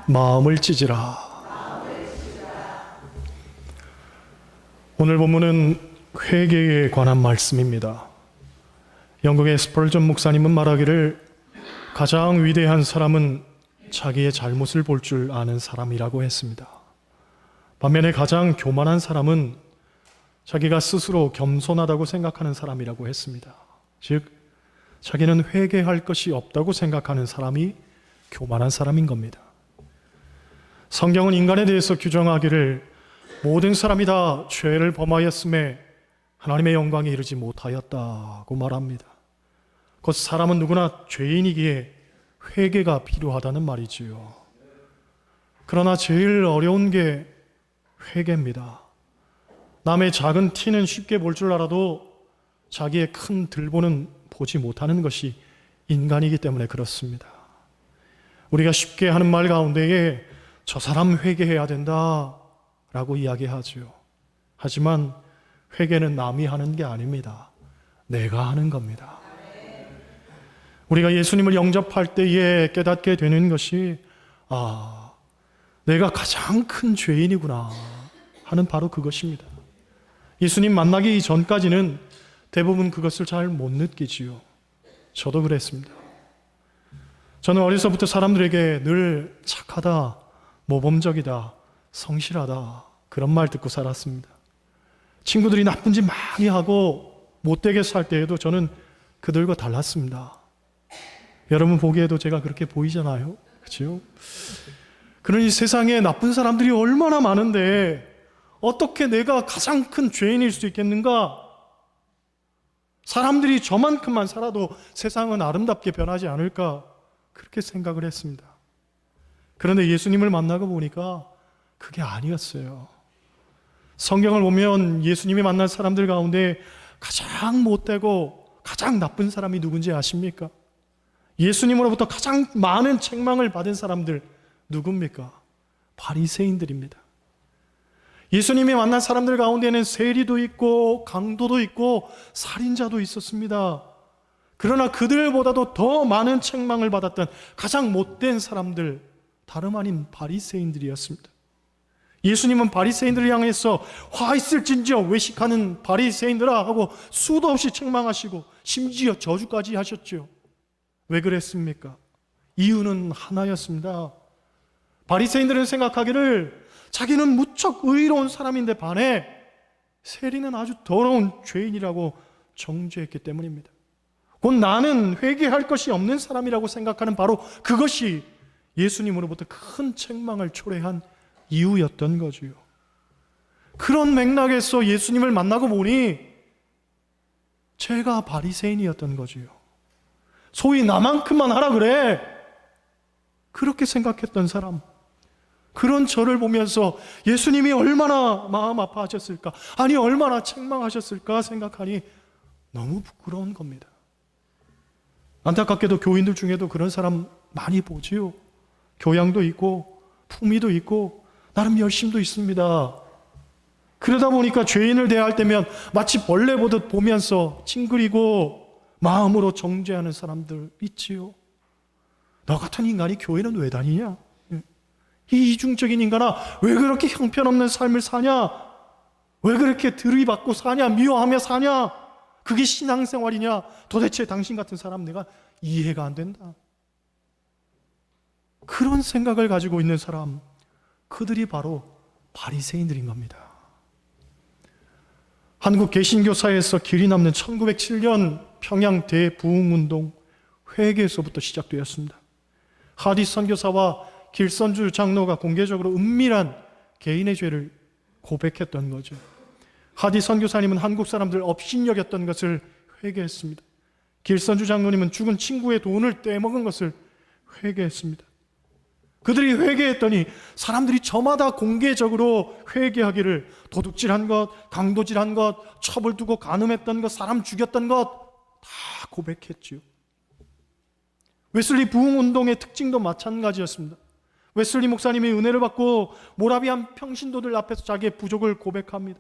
마음을 찢으라. 오늘 본문은 회개에 관한 말씀입니다. 영국의 스펄전 목사님은 말하기를 가장 위대한 사람은 자기의 잘못을 볼 줄 아는 사람이라고 했습니다. 반면에 가장 교만한 사람은 자기가 스스로 겸손하다고 생각하는 사람이라고 했습니다. 즉, 자기는 회개할 것이 없다고 생각하는 사람이 교만한 사람인 겁니다. 성경은 인간에 대해서 규정하기를 모든 사람이 다 죄를 범하였음에 하나님의 영광에 이르지 못하였다고 말합니다. 곧 사람은 누구나 죄인이기에 회개가 필요하다는 말이지요. 그러나 제일 어려운 게 회개입니다. 남의 작은 티는 쉽게 볼 줄 알아도 자기의 큰 들보는 보지 못하는 것이 인간이기 때문에 그렇습니다. 우리가 쉽게 하는 말 가운데에 저 사람 회개해야 된다 라고 이야기하죠. 하지만 회개는 남이 하는 게 아닙니다. 내가 하는 겁니다. 우리가 예수님을 영접할 때에 깨닫게 되는 것이 내가 가장 큰 죄인이구나 하는 바로 그것입니다. 예수님 만나기 전까지는 대부분 그것을 잘 못 느끼지요. 저도 그랬습니다. 저는 어려서부터 사람들에게 늘 착하다, 모범적이다, 성실하다 그런 말 듣고 살았습니다. 친구들이 나쁜 짓 많이 하고 못되게 살 때에도 저는 그들과 달랐습니다. 여러분 보기에도 제가 그렇게 보이잖아요. 그렇죠? 그러니 세상에 나쁜 사람들이 얼마나 많은데 어떻게 내가 가장 큰 죄인일 수 있겠는가? 사람들이 저만큼만 살아도 세상은 아름답게 변하지 않을까? 그렇게 생각을 했습니다. 그런데 예수님을 만나고 보니까 그게 아니었어요. 성경을 보면 예수님이 만난 사람들 가운데 가장 못되고 가장 나쁜 사람이 누군지 아십니까? 예수님으로부터 가장 많은 책망을 받은 사람들 누굽니까? 바리새인들입니다. 예수님이 만난 사람들 가운데는 세리도 있고 강도도 있고 살인자도 있었습니다. 그러나 그들보다도 더 많은 책망을 받았던 가장 못된 사람들, 다름 아닌 바리새인들이었습니다. 예수님은 바리새인들을 향해서 화 있을진저 외식하는 바리새인들아 하고 수도 없이 책망하시고 심지어 저주까지 하셨죠. 왜 그랬습니까? 이유는 하나였습니다. 바리새인들은 생각하기를 자기는 무척 의로운 사람인데 반해 세리는 아주 더러운 죄인이라고 정죄했기 때문입니다. 곧 나는 회개할 것이 없는 사람이라고 생각하는 바로 그것이 예수님으로부터 큰 책망을 초래한 이유였던 거지요. 그런 맥락에서 예수님을 만나고 보니 제가 바리새인이었던 거지요. 소위 나만큼만 하라 그래 그렇게 생각했던 사람, 그런 저를 보면서 예수님이 얼마나 마음 아파하셨을까, 아니 얼마나 책망하셨을까 생각하니 너무 부끄러운 겁니다. 안타깝게도 교인들 중에도 그런 사람 많이 보지요. 교양도 있고 품위도 있고 나름 열심도 있습니다. 그러다 보니까 죄인을 대할 때면 마치 벌레 보듯 보면서 찡그리고 마음으로 정죄하는 사람들 있지요. 너 같은 인간이 교회는 왜 다니냐? 이 이중적인 인간아, 왜 그렇게 형편없는 삶을 사냐? 왜 그렇게 들이받고 사냐? 미워하며 사냐? 그게 신앙생활이냐? 도대체 당신 같은 사람 내가 이해가 안 된다. 그런 생각을 가지고 있는 사람, 그들이 바로 바리새인들인 겁니다. 한국 개신교사에서 길이 남는 1907년 평양 대부흥운동 회개에서부터 시작되었습니다. 하디 선교사와 길선주 장로가 공개적으로 은밀한 개인의 죄를 고백했던 거죠. 하디 선교사님은 한국 사람들 업신여겼던 것을 회개했습니다. 길선주 장로님은 죽은 친구의 돈을 떼먹은 것을 회개했습니다. 그들이 회개했더니 사람들이 저마다 공개적으로 회개하기를 도둑질한 것, 강도질한 것, 첩을 두고 간음했던 것, 사람 죽였던 것 다 고백했지요. 웨슬리 부흥운동의 특징도 마찬가지였습니다. 웨슬리 목사님이 은혜를 받고 모라비안 평신도들 앞에서 자기의 부족을 고백합니다.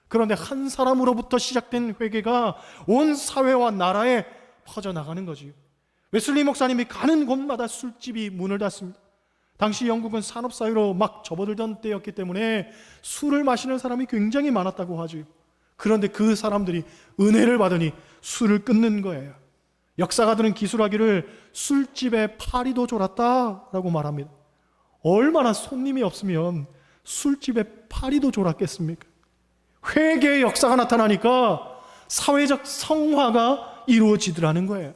그런데 한 사람으로부터 시작된 회개가 온 사회와 나라에 퍼져나가는 거지요. 웨슬리 목사님이 가는 곳마다 술집이 문을 닫습니다. 당시 영국은 산업사회로 막 접어들던 때였기 때문에 술을 마시는 사람이 굉장히 많았다고 하죠. 그런데 그 사람들이 은혜를 받으니 술을 끊는 거예요. 역사가들은 기술하기를 술집에 파리도 졸았다라고 말합니다. 얼마나 손님이 없으면 술집에 파리도 졸았겠습니까? 회개의 역사가 나타나니까 사회적 성화가 이루어지더라는 거예요.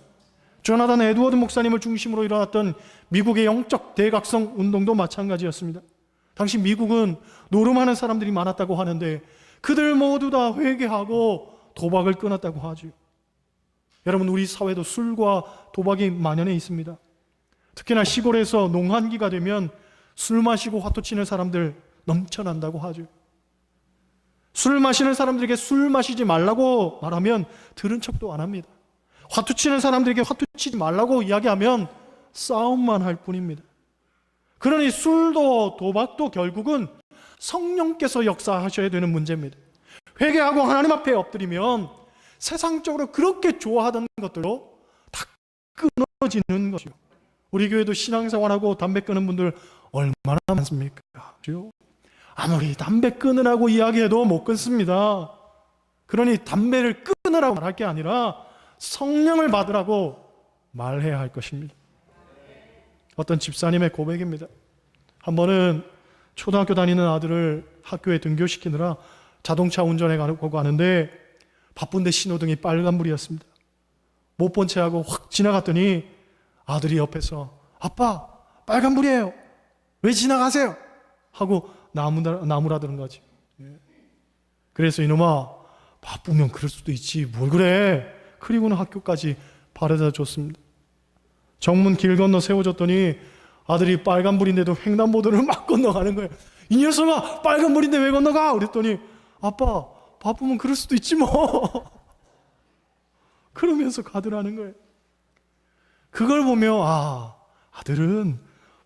조나단 에드워드 목사님을 중심으로 일어났던 미국의 영적 대각성 운동도 마찬가지였습니다. 당시 미국은 노름하는 사람들이 많았다고 하는데 그들 모두 다 회개하고 도박을 끊었다고 하죠. 여러분, 우리 사회도 술과 도박이 만연해 있습니다. 특히나 시골에서 농한기가 되면 술 마시고 화투 치는 사람들 넘쳐난다고 하죠. 술 마시는 사람들에게 술 마시지 말라고 말하면 들은 척도 안 합니다. 화투 치는 사람들에게 화투 치지 말라고 이야기하면 싸움만 할 뿐입니다. 그러니 술도 도박도 결국은 성령께서 역사하셔야 되는 문제입니다. 회개하고 하나님 앞에 엎드리면 세상적으로 그렇게 좋아하던 것들로 다 끊어지는 것이요. 우리 교회도 신앙생활하고 담배 끊는 분들 얼마나 많습니까? 아무리 담배 끊으라고 이야기해도 못 끊습니다. 그러니 담배를 끊으라고 말할 게 아니라 성령을 받으라고 말해야 할 것입니다. 어떤 집사님의 고백입니다. 한 번은 초등학교 다니는 아들을 학교에 등교시키느라 자동차 운전해 가는데 바쁜데 신호등이 빨간불이었습니다. 못 본 채 하고 확 지나갔더니 아들이 옆에서 아빠 빨간불이에요. 왜 지나가세요? 하고 나무라드는 거지. 그래서 이놈아 바쁘면 그럴 수도 있지 뭘 그래. 그리고는 학교까지 바래다 줬습니다. 정문 길 건너 세워줬더니 아들이 빨간불인데도 횡단보도를 막 건너가는 거예요. 이 녀석아 빨간불인데 왜 건너가? 그랬더니 아빠 바쁘면 그럴 수도 있지 뭐. 그러면서 가더라는 거예요. 그걸 보며 아들은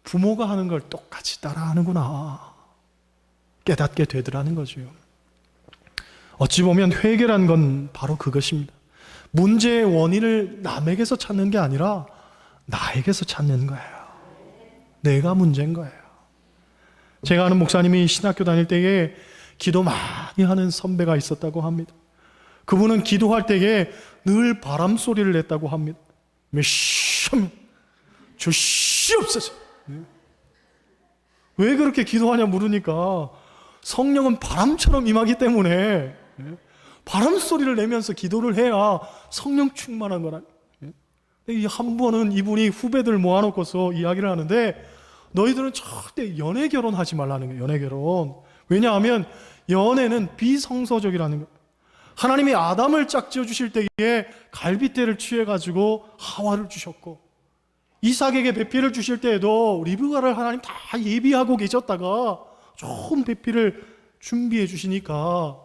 부모가 하는 걸 똑같이 따라하는구나 깨닫게 되더라는 거죠. 어찌 보면 회개란 건 바로 그것입니다. 문제의 원인을 남에게서 찾는 게 아니라 나에게서 찾는 거예요. 내가 문제인 거예요. 제가 아는 목사님이 신학교 다닐 때에 기도 많이 하는 선배가 있었다고 합니다. 그분은 기도할 때에 늘 바람 소리를 냈다고 합니다. 하면 주시옵소서. 왜 그렇게 기도하냐 물으니까 성령은 바람처럼 임하기 때문에 바람 소리를 내면서 기도를 해야 성령 충만한 거라. 한 번은 이분이 후배들 모아놓고서 이야기를 하는데 너희들은 절대 연애 결혼하지 말라는 거예요. 연애 결혼. 왜냐하면 연애는 비성서적이라는 거예요. 하나님이 아담을 짝지어 주실 때에 갈빗대를 취해가지고 하와를 주셨고 이삭에게 배필을 주실 때에도 리브가를 하나님 다 예비하고 계셨다가 좋은 배필을 준비해 주시니까